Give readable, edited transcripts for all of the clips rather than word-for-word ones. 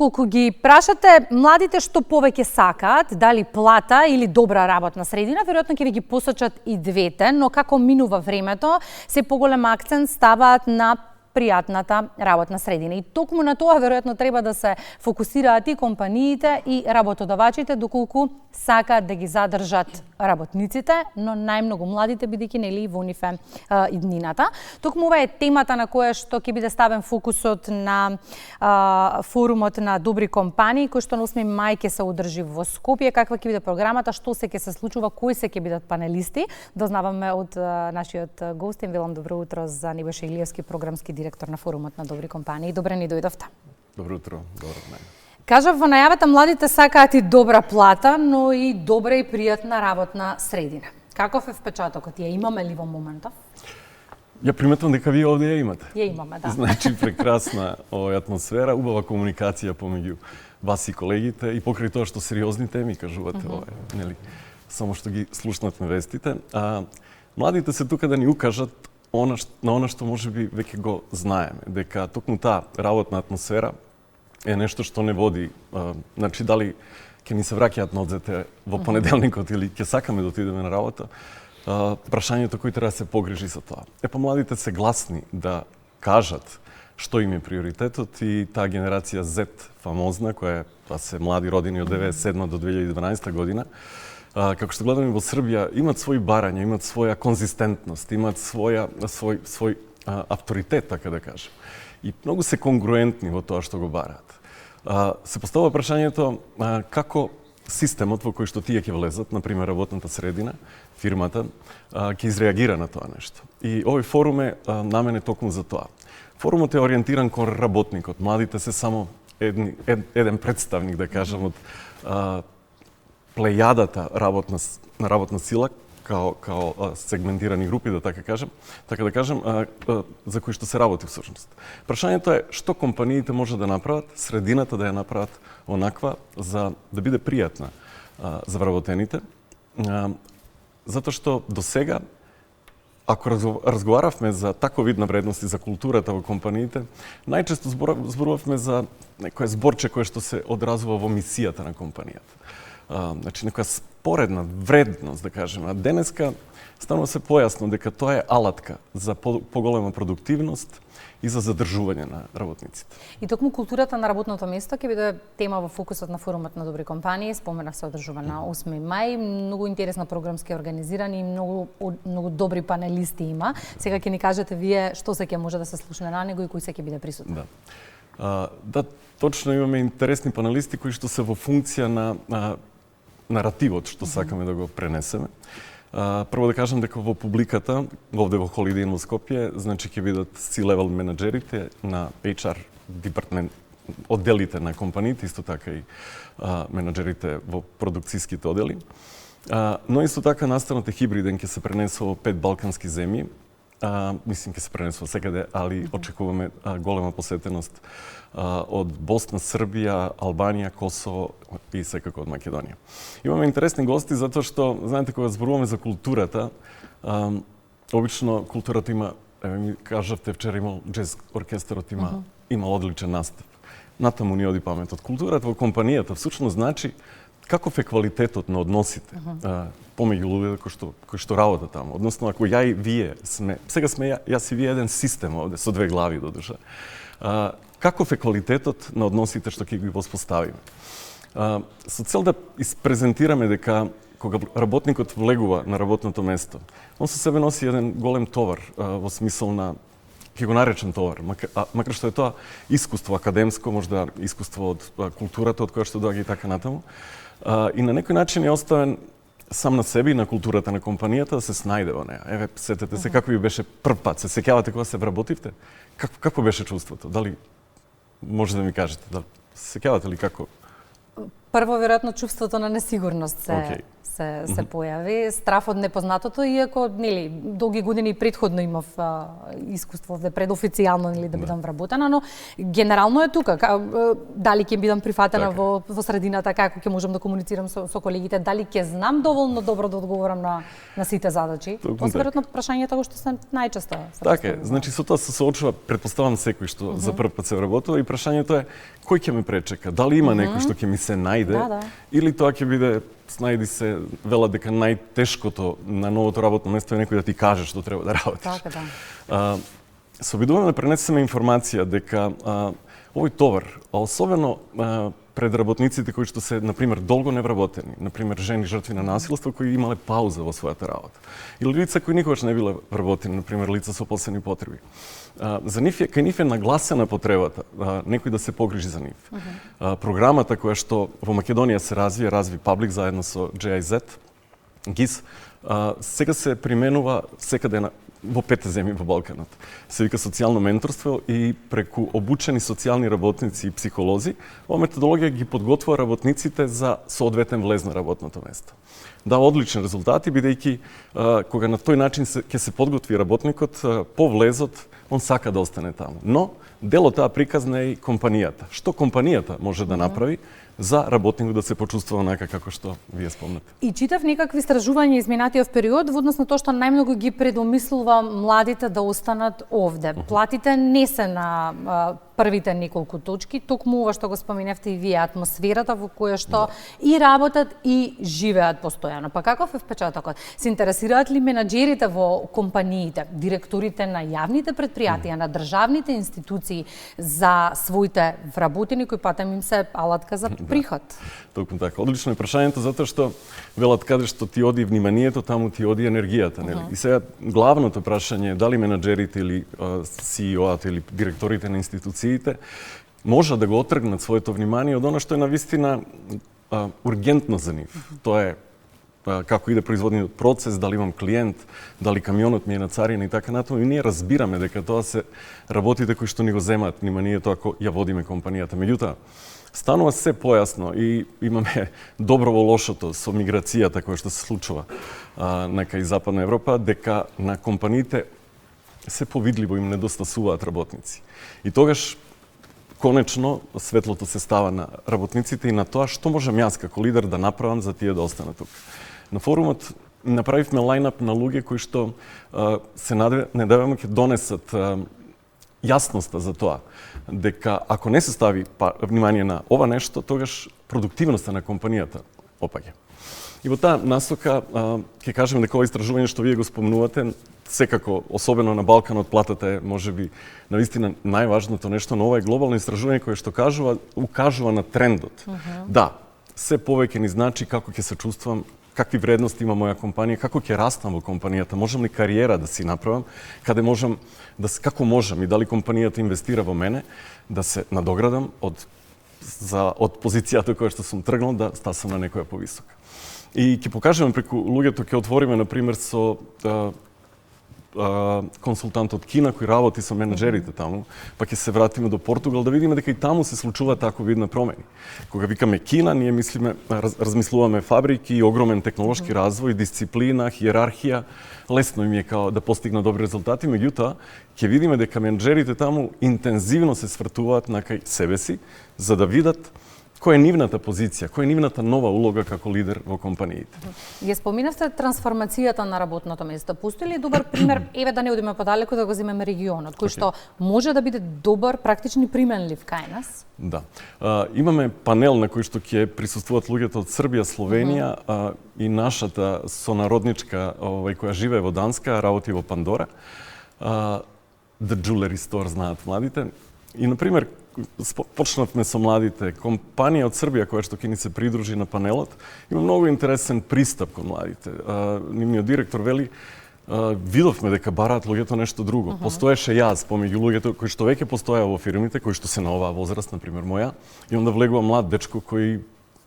Колку ги прашате младите што повеќе сакаат, дали плата или добра работна средина, веројатно ќе ви ги посочат и двете, но како минува времето, се поголем акцент ставаат на пријатната работна средина. И токму на тоа веројатно треба да се фокусираат и компаниите и работодавачите, доколку сакаат да ги задржат работниците, но најмногу младите, бидејќи нели во нив е иднината. Токму ова е темата на која што ќе биде ставен фокусот на форумот на добри компании, кој што на 8 мај ќе се одржи во Скопје. Каква ќе биде програмата, што се ќе се случува, кои се ќе бидат панелисти, дознаваме од нашиот гостин. Велам добро утро за Небојша Илиевски, програмски директор на форумот на добри компании. Добре ни дојдовте. Добро утро, добро ден. Кажав во најавата, младите сакаат и добра плата, но и добра и пријатна работна средина. Каков е впечатокот? Ја имаме ли во моментов? Ја приметам дека вие овде ја имате. Ја имаме, да. Значи, прекрасна атмосфера, убава комуникација помеѓу вас и колегите и покрај тоа што сериозни теми кажувате, нели, само што ги слушнатме вестите. Младите се тука да ни укажат на она што можеби веќе го знаеме, дека токму таа работна атмосфера е нешто што не води, значи дали ќе ни се враќаат ноците во понеделникот или ќе сакаме да отидеме на работа, прашањето кој треба да се погрижи за тоа. Младите се гласни да кажат што им е приоритетот и таа генерација Z фамозна, која се млади родени од 1997 до 2012 година, како што гледаме во Србија, имат свои барања, имат своја конзистентност, имат свој авторитет, така да кажем. И многу се конгруентни во тоа што го бараат. Се поставува прашањето како системот во кој што тие ќе влезат, например работната средина, фирмата, ќе изреагира на тоа нешто. И овој форум е наменет токму за тоа. Форумот е ориентиран кон работникот. Младите се само еден представник, да кажам, од плејадата работна сила, као сегментирани групи, да така да кажем, за кои што се работи всушност. Прашањето е што компаниите може да направат, средината да ја направат онаква за да биде пријатна за вработените, затоа што до сега, ако разговаравме за таков вид на вредности, за културата во компаниите, најчесто зборувавме за некое зборче кое што се одразува во мисијата на компанијата. Значи, некоја споредна вредност, да кажем. А денеска станува се појасно дека тоа е алатка за поголема продуктивност и за задржување на работниците. И токму културата на работното место ќе биде тема во фокусот на форумот на добри компании. Споменав, се одржува на 8 мај. Многу интересно програмски организирани и многу добри панелисти има. Сега ќе ни кажете вие што се ќе може да се слушне на него и кој се ќе биде присутен. Да, точно имаме интересни панелисти кои што се во функција на наративот што сакаме да го пренесеме. Прво да кажам дека во публиката, овде во Holiday Inn во Скопје, значи ќе бидат C-level менеджерите на HR департмент, одделите на компаниите, исто така и менеджерите во продукцијските одели. Но исто така настанот е хибриден, ќе се пренесува во 5 балкански земји. Мислим ќе се пренесува секаде, али очекуваме голема посетеност од Босна, Србија, Албанија, Косово и секако од Македонија. Имаме интересни гости затоа што, знаете, кога зборуваме за културата, обично културата има, ми кажавте вчера имал джез оркестарот имал одличен настап. Натаму ни оди паметот. Културата во компанијата всушност значи каков е квалитетот на односите помеѓу луѓето кои што работат таму. Односно, ако ја и вие сме, сега сме јас и вие еден систем овде со две глави додуша. Каков е квалитетот на односите што ќе ги воспоставиме? Со цел да испрезентираме дека кога работникот влегува на работното место, он со себе носи еден голем товар во смисол на, ќе го наречем товар, макар што е тоа искуство академско, можда искуство од културата од која што доаѓа и така натаму, и на некој начин е оставен сам на себе и на културата на компанијата да се снајде во неа. Еве, сетете се како ви беше прв пат, се сеќавате кога се вработивте? Какво беше чувството? Дали може да ми кажете? Се сеќавате ли како? Прво, веројатно, чувството на несигурност се појави, страф од непознатото, иако нели долги години претходно имав искуство пред официјално нели да бидам вработена, но генерално е тука. Дали ќе бидам прифатена во средината, како ќе можам да комуницирам со колегите, дали ќе знам доволно добро да одговорам на сите задачи. Тоа се веројатно прашањата кои што се најчесто. Така е, значи со тоа се соочува, претпоставам секој што за прв пат се вработува и прашањето е кој ќе ме пречека, дали има некој што ќе ми се најде или тоа ќе биде снајди се, велат дека најтешкото на новото работно место е некој да ти каже што треба да работиш. Така, да. Се обидуваме да пренесеме информација дека овој товар, а особено пред работниците кои што се, например, долго невработени, например, жени жртви на насилство кои имале пауза во својата работа, или лица кои никогаш не биле вработени, например, лица со посебни потреби. За нив кај нив е нагласена потребата некој да се погрижи за нив. Програмата која што во Македонија се разви Public заедно со GIZ, GIS, сега се применува секаде во 5 земји во Балканот. Се вика социјално менторство и преку обучени социјални работници и психолози, ова методологија ги подготвува работниците за соодветен влез на работното место. Дава одлични резултати, бидејќи кога на тој начин ќе се подготви работникот, по влезот он сака да остане таму. Но дел од таа приказна е и компанијата. Што компанијата може да направи за работникот да се почувствува онака како што вие спомнате. И читав некакви истражувања изминатиот период во однос на тоа што најмногу ги предомислува младите да останат овде. Платите не се на првите неколку точки, токму ова што го споменавте и вие, атмосферата во која што и работат и живеат постојано. Па каков е впечатокот? Се интересираат ли менаџерите во компаниите, директорите на јавните претпријатија, на државните институции за своите вработени кои патем им се алатка за приход? Токму така. Одлично е прашањето затоа што велат каде што ти оди вниманието, таму ти оди енергијата, нели? И сега главното прашање е дали менаџерите или CEO-ата или директорите на институциите може да го отргнат своето внимание од она што е навистина ургентно за нив. Тоа е како иде производниот процес, дали имам клиент, дали камионот ми е на царина и така натаму, и ние разбираме дека тоа се работите кои што ни го земаат вниманието ако ја водиме компанијата. Меѓутоа, станува се појасно и имаме добро во лошото со миграцијата која што се случува на кај Западна Европа, дека на компаниите се повидливо им недостасуваат работници. И тогаш конечно светлото се става на работниците и на тоа што можам јас како лидер да направам за тие да останат тука. На форумот направивме лајнап на луѓе кои што се надеваме ќе донесат јасноста за тоа дека ако не се стави внимание на ова нешто, тогаш продуктивноста на компанијата опаѓа. И во таа насока ќе кажем дека ова истражување што вие го спомнувате, секако, особено на Балканот, платата е можеби навистина најважното нешто, но ова е глобално истражување кое што укажува на трендот. Да, се повеќе ни значи како ќе се чувствувам, какви вредности има моја компанија, како ќе растам во компанијата, можам ли кариера да си направам, каде можам како можам и дали компанијата инвестира во мене да се надоградам од позицијата која што сум тргнал да стасам на некоја повисока. И ќе покажеме преку луѓето, ќе отвориме например со консултант од Кина кој работи со менаџерите таму, па ќе се вратиме до Португал да видиме дека и таму се случува тако видна промени. Кога викаме Кина, ние мислиме, размислуваме фабрики и огромен технолошки развој, дисциплина, хиерархија, лесно им е као да постигнат добри резултати, меѓутоа ќе видиме дека менаџерите таму интензивно се свртуваат на кај себе си за да видат која е нивната позиција, која е нивната нова улога како лидер во компаниите. Ја споминавте трансформацијата на работното место. Постои ли добар пример, еве да не одиме подалеку, да го земеме регионот, кој што може да биде добар, практични применлив кај нас? Да. Имаме панел на кој што ќе присуствуваат луѓето од Србија, Словенија и нашата сонародничка која живее во Данска, работи во Пандора. The Jewelry Store знаат младите. И, например, почнавме со младите. Компанија од Србија која што ќе ни се придружи на панелот, има многу интересен пристап кон младите. Нивниот директор вели, видовме дека бараат луѓето нешто друго. Постоеше јаз помеѓу луѓето кои што веќе постоја во фирмите, кои што се на оваа возраст, например моја, и онда влегува млад дечко кој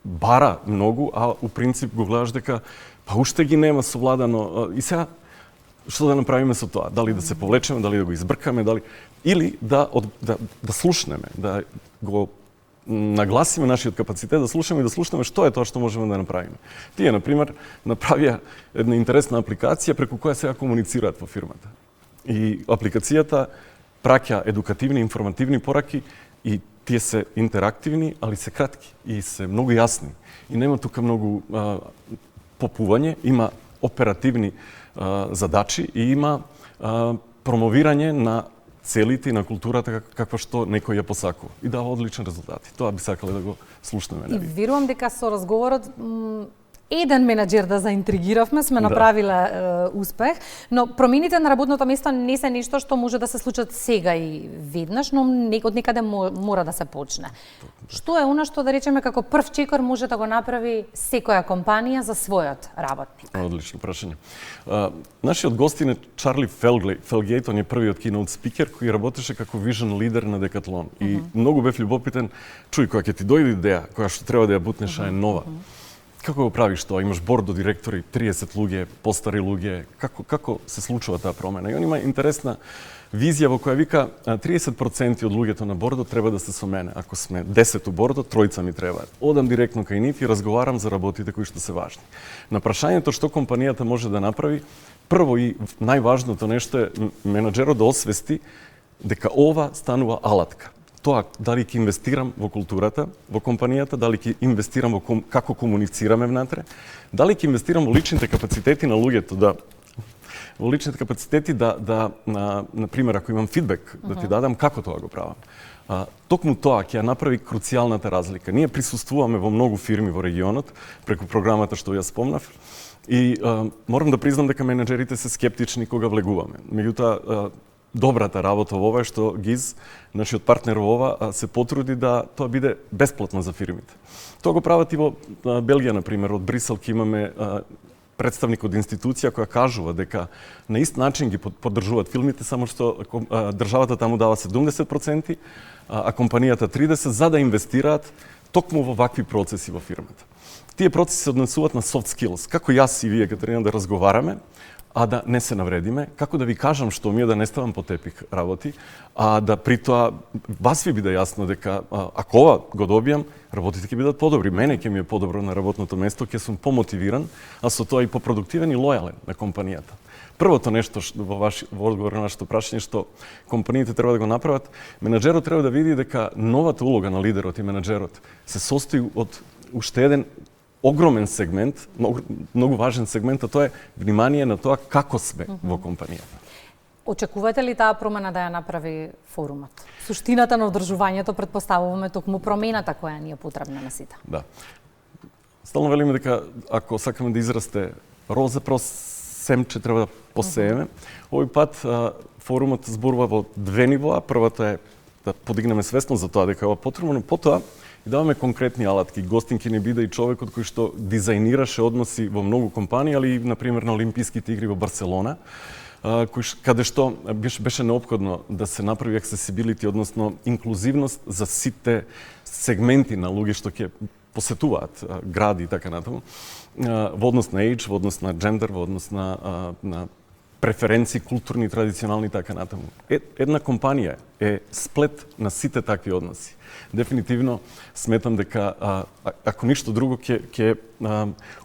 бара многу, а у принцип го гледаш дека па уште ги нема совладано. И сега што да направиме со тоа? Дали да се повлечеме, дали да го избркаме, дали или да слушнеме, да го нагласиме нашиот капацитет да слушаме и да слушнеме што е тоа што можеме да направиме. Тие, например, направија една интересна апликација преку која сега комуницираат во фирмата. И апликацијата праќа едукативни, информативни пораки и тие се интерактивни, али се кратки и се многу јасни. И нема тука многу попување, има оперативни задачи и има промовирање на целите и на културата каква што некој ја посакува и дава одлични резултати. Тоа би сакале да го слушнеме. И верувам дека со разговорот еден менаџер да заинтригиравме, сме направиле успех, но промените на работното место не се нешто што може да се случат сега и веднаш, но од некаде мора да се почне. Што е она што, да речеме, како прв чекор може да го направи секоја компанија за својот работник? Одлично прашање. Нашиот гостин е Чарли Фелгейт, он е првиот keynote спикер кој работеше како vision лидер на Декатлон. И многу бев љубопитен, чуј, кога ќе ти дојде идеја, која што треба да ја бутнеш, а е нова. Како го правиш тоа? Имаш борд од директори, 30 луѓе, постари луѓе. Како се случува таа промена? И он има интересна визија во која вика 30% од луѓето на бордот треба да се со мене. Ако сме 10 у бордот, тројца ми требаат. Одам директно кај нив и разговарам за работите кои што се важни. На прашањето што компанијата може да направи, прво и најважното нешто е менаџерот да освести дека ова станува алатка. Тоа дали ќе инвестирам во културата, во компанијата, дали ќе инвестирам во како комуницираме внатре, дали ќе инвестирам во личните капацитети на луѓето во личните капацитети на пример, ако имам фидбек, да ти дадам како тоа го правам. Токму тоа ќе ја направи круцијалната разлика. Ние присуствуваме во многу фирми во регионот преку програмата што ја спомнав и морам да признам дека менеџерите се скептични кога влегуваме. Меѓутоа добрата работа во ова е што ГИЗ, нашиот партнер во ова, се потруди да тоа биде бесплатно за фирмите. Тоа го прават и во Белгија, например, од Брисел ќе имаме представник од институција која кажува дека на ист начин ги поддржуваат филмите, само што државата таму дава 70%, а компанијата 30% за да инвестираат токму во вакви процеси во фирмата. Тие процеси се однесуваат на soft skills. Како јас и вие, Катерина, да разговараме, а да не се навредиме, како да ви кажам што ми е да не ставам по тепих работи, а да при тоа вас ви биде јасно дека ако ова го добијам, работите ќе бидат подобри, мене ќе ми е подобро на работното место, ќе сум помотивиран, а со тоа и попродуктивен и лојален на компанијата. Првото нешто во одговор на нашето прашање што компаниите треба да го направат, менаџерот треба да види дека новата улога на лидерот и менаџерот се состои од уште еден огромен сегмент, многу важен сегмент, а тоа е внимание на тоа како сме во компанијата. Очекувате ли таа промена да ја направи форумот? Суштината на одржувањето претпоставуваме токму промената која ни е потребна на сите. Да. Стално велиме дека ако сакаме да израсте роза, семче треба да посееме. Овој пат форумот зборува во две нивоа. Првата е да подигнеме свесност за тоа дека е ова потребно, но потоа и даваме конкретни алатки. Гостин ќе ни биде и човекот кој што дизајнираше односи во многу компании, али на пример на Олимписките игри во Барселона, каде што беше неопходно да се направи accessibility, односно инклузивност за сите сегменти на луѓе што ќе посетуваат гради и така натаму, во однос на age, во однос на джендер, во однос на преференции културни, традиционални и така натаму. Една компанија е сплет на сите такви односи. Дефинитивно сметам дека ако ништо друго ќе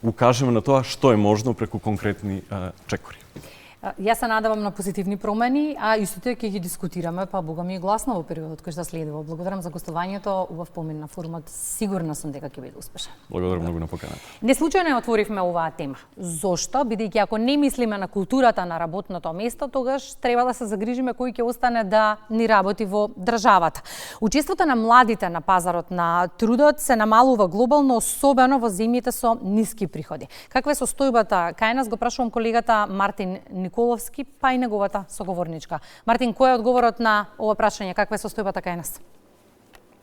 укажеме на тоа што е можно преку конкретни чекори. Јас се надевам на позитивни промени, а истите ќе ги дискутираме, па бога ми е гласно во периодот кој што следува. Благодарам за гостувањето, убав помен на форумот. Сигурна сум дека ќе биде успешен. Благодарам многу на поканата. Неслучајно отворивме оваа тема. Зошто? Бидејќи ако не мислиме на културата на работното место, тогаш треба да се загрижиме кој ќе остане да ни работи во државата. Учеството на младите на пазарот на трудот се намалува глобално, особено во земјите со ниски приходи. Каква е состојбата? Кај нас го прашувам колегата Мартин Николовски, па и неговата соговорничка. Мартин, кој е одговорот на ова прашање? Каква е состојбата кај нас?